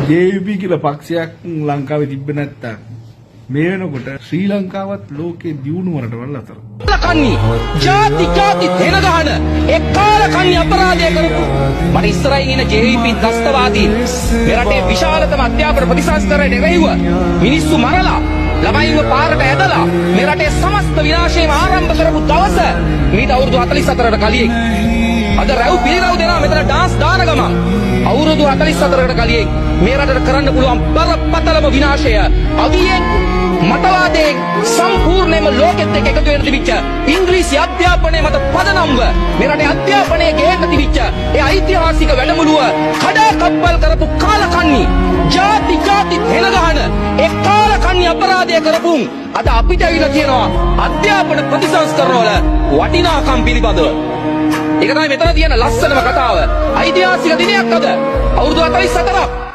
JVP කියලා පක්ෂයක් ලංකාවේ තිබ්බ නැත්තම් මේ වෙනකොට ශ්‍රී ලංකාවත් ලෝකේ දියුණු වලටවල් අතර. කන්නි ಜಾති දෙන ගහන එක්කාල කන්නි අපරාධය කරපු මට ඉස්සරහින් ඉන JVP දස්තවාදීන් මේ රටේ විශාලතම අධ්‍යාපන ප්‍රතිසංස්කරණයට එරෙහිව මිනිස්සු මරලා ළමයිව පාරට ඇදලා මේ රටේ සමස්ත විනාශයම ආරම්භ කරපු දවස මීට අවුරුදු 44කට කලින් අද රැව් පිළිරව් දෙනා මෙතන ඩාන්ස් දාන ගමන් අවුරුදු 44කට කලින් මේ රටට කරන්න පුළුවන් බරපතලම විනාශය අවියෙන් මතවාදයේ සම්පූර්ණයෙන්ම ලෝකෙත් එක්ක එකතු වෙන තිබිච්ච ඉංග්‍රීසි අධ්‍යාපනයේ මත පදනම්ව මේ රටේ අධ්‍යාපනයේ ගේන්න තිබිච්ච ඒ ඓතිහාසික වැඩමුළුව කඩා කප්පල් කරපු කාලකන්ණි ಜಾති දෙන ගහන ඒ කාලකන්ණි අපරාධය කරපුන් අද අපිට ඇවිල්ලා තියෙනවා අධ්‍යාපන ප්‍රතිසංස්කරණ වල වටිනාකම් පිළිබඳව. ඒක තමයි මෙතන තියෙන ලස්සනම කතාව. ඓතිහාසික දිනයක් අද අවුරුදු 44ක්